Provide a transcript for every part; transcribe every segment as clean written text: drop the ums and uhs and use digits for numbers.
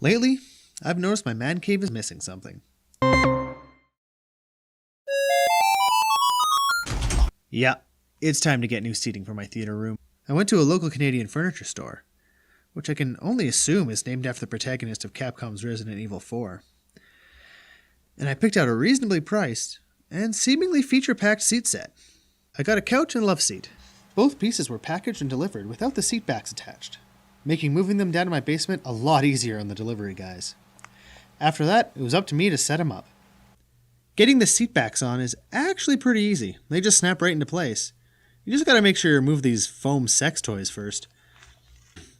Lately, I've noticed my man cave is missing something. Yeah, it's time to get new seating for my theater room. I went to a local Canadian furniture store, which I can only assume is named after the protagonist of Capcom's Resident Evil 4. And I picked out a reasonably priced and seemingly feature-packed seat set. I got a couch and love seat. Both pieces were packaged and delivered without the seat backs attached, making moving them down to my basement a lot easier on the delivery guys. After that, it was up to me to set them up. Getting the seat backs on is actually pretty easy. They just snap right into place. You just gotta make sure you remove these foam sex toys first.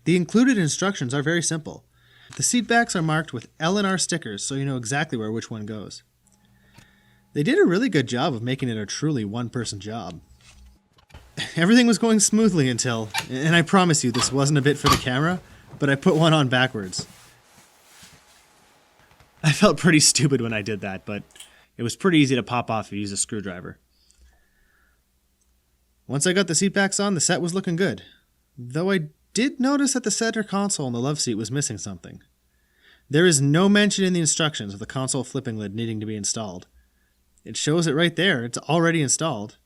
The included instructions are very simple. The seat backs are marked with L and R stickers so you know exactly where which one goes. They did a really good job of making it a truly one-person job. Everything was going smoothly until, and I promise you this wasn't a bit for the camera, but I put one on backwards. I felt pretty stupid when I did that, but it was pretty easy to pop off if you use a screwdriver. Once I got the seat backs on, the set was looking good, though I did notice that the center console and the love seat was missing something. There is no mention in the instructions of the console flipping lid needing to be installed. It shows it right there, it's already installed.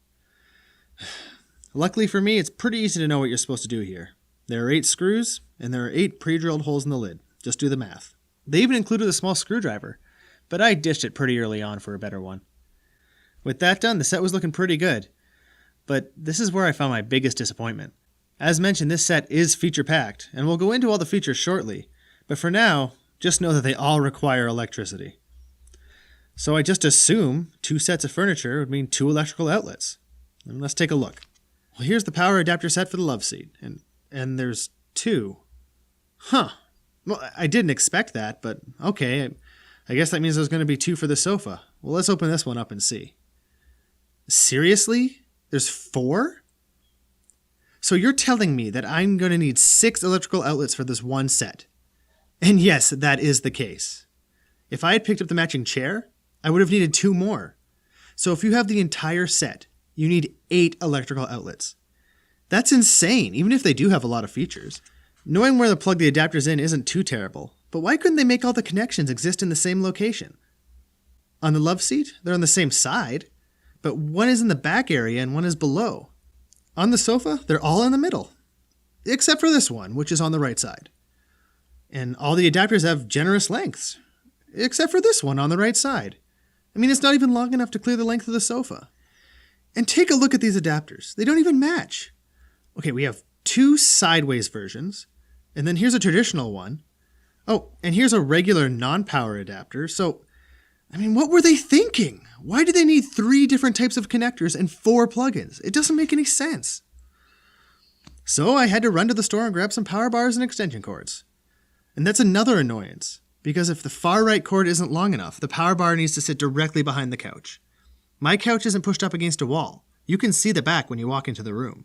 Luckily for me, it's pretty easy to know what you're supposed to do here. There are 8 screws, and there are 8 pre-drilled holes in the lid. Just do the math. They even included a small screwdriver, but I ditched it pretty early on for a better one. With that done, the set was looking pretty good. But this is where I found my biggest disappointment. As mentioned, this set is feature-packed, and we'll go into all the features shortly. But for now, just know that they all require electricity. So I just assume 2 sets of furniture would mean 2 electrical outlets. And let's take a look. Well, here's the power adapter set for the love seat, and there's 2. Huh. Well, I didn't expect that, but okay. I guess that means there's going to be 2 for the sofa. Well, let's open this one up and see. Seriously? There's 4? So you're telling me that I'm going to need 6 electrical outlets for this one set. And yes, that is the case. If I had picked up the matching chair, I would have needed 2 more. So if you have the entire set, you need 8 electrical outlets. That's insane, even if they do have a lot of features. Knowing where to plug the adapters in isn't too terrible, but why couldn't they make all the connections exist in the same location? On the love seat, they're on the same side, but one is in the back area and one is below. On the sofa, they're all in the middle, except for this one, which is on the right side. And all the adapters have generous lengths, except for this one on the right side. I mean, it's not even long enough to clear the length of the sofa. And take a look at these adapters. They don't even match. Okay, we have 2 sideways versions, and then here's a traditional one. Oh, and here's a regular non-power adapter. So, I mean, what were they thinking? Why do they need 3 different types of connectors and 4 plugins? It doesn't make any sense. So I had to run to the store and grab some power bars and extension cords. And that's another annoyance, because if the far right cord isn't long enough, the power bar needs to sit directly behind the couch. My couch isn't pushed up against a wall. You can see the back when you walk into the room.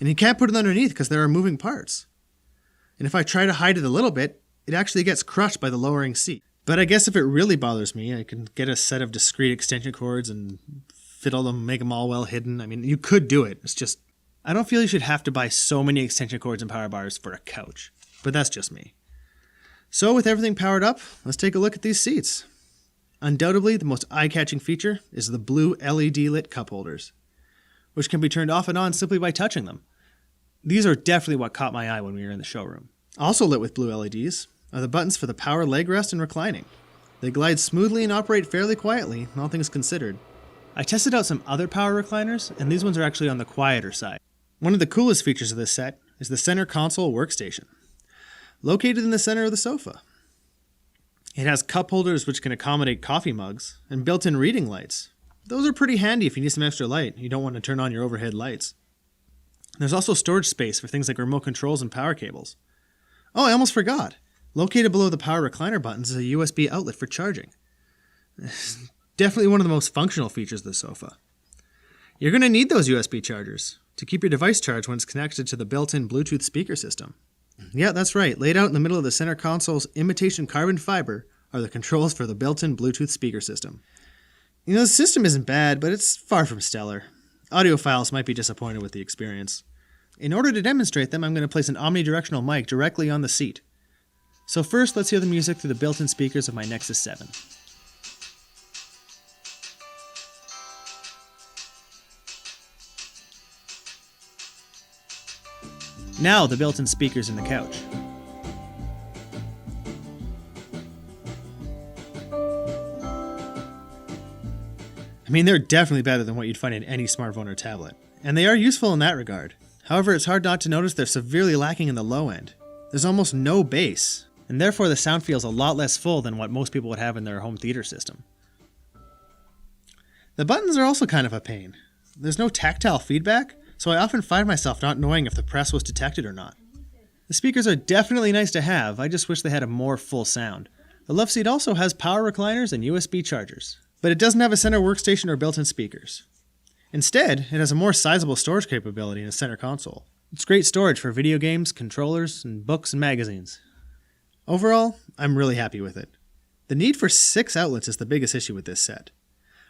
And you can't put it underneath because there are moving parts. And if I try to hide it a little bit, it actually gets crushed by the lowering seat. But I guess if it really bothers me, I can get a set of discrete extension cords and fiddle them, make them all well hidden. I mean, you could do it. It's just, I don't feel you should have to buy so many extension cords and power bars for a couch. But that's just me. So with everything powered up, let's take a look at these seats. Undoubtedly, the most eye-catching feature is the blue LED lit cup holders, which can be turned off and on simply by touching them. These are definitely what caught my eye when we were in the showroom. Also lit with blue LEDs are the buttons for the power leg rest and reclining. They glide smoothly and operate fairly quietly, all things considered. I tested out some other power recliners, and these ones are actually on the quieter side. One of the coolest features of this set is the center console workstation, located in the center of the sofa. It has cup holders which can accommodate coffee mugs, and built-in reading lights. Those are pretty handy if you need some extra light. You don't want to turn on your overhead lights. There's also storage space for things like remote controls and power cables. Oh, I almost forgot. Located below the power recliner buttons is a USB outlet for charging. Definitely one of the most functional features of the sofa. You're going to need those USB chargers to keep your device charged when it's connected to the built-in Bluetooth speaker system. Yeah, that's right. Laid out in the middle of the center console's imitation carbon fiber are the controls for the built-in Bluetooth speaker system. You know, the system isn't bad, but it's far from stellar. Audiophiles might be disappointed with the experience. In order to demonstrate them, I'm going to place an omnidirectional mic directly on the seat. So first, let's hear the music through the built-in speakers of my Nexus 7. Now the built-in speakers in the couch. I mean, they're definitely better than what you'd find in any smartphone or tablet. And they are useful in that regard. However, it's hard not to notice they're severely lacking in the low end. There's almost no bass, and therefore the sound feels a lot less full than what most people would have in their home theater system. The buttons are also kind of a pain. There's no tactile feedback, so I often find myself not knowing if the press was detected or not. The speakers are definitely nice to have, I just wish they had a more full sound. The love seat also has power recliners and USB chargers, but it doesn't have a center workstation or built-in speakers. Instead, it has a more sizable storage capability in a center console. It's great storage for video games, controllers, and books and magazines. Overall, I'm really happy with it. The need for 6 outlets is the biggest issue with this set.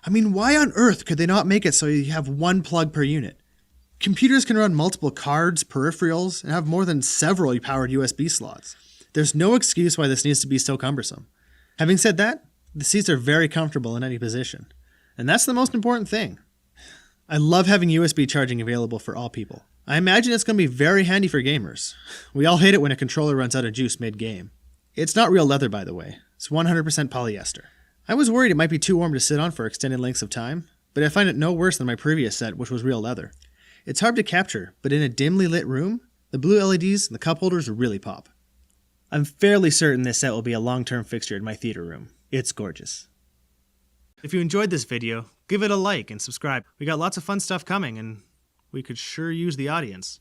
I mean, why on earth could they not make it so you have one plug per unit? Computers can run multiple cards, peripherals, and have more than several powered USB slots. There's no excuse why this needs to be so cumbersome. Having said that, the seats are very comfortable in any position. And that's the most important thing. I love having USB charging available for all people. I imagine it's going to be very handy for gamers. We all hate it when a controller runs out of juice mid-game. It's not real leather, by the way. It's 100% polyester. I was worried it might be too warm to sit on for extended lengths of time, but I find it no worse than my previous set, which was real leather. It's hard to capture, but in a dimly lit room, the blue LEDs and the cup holders really pop. I'm fairly certain this set will be a long-term fixture in my theater room. It's gorgeous. If you enjoyed this video, give it a like and subscribe. We got lots of fun stuff coming, and we could sure use the audience.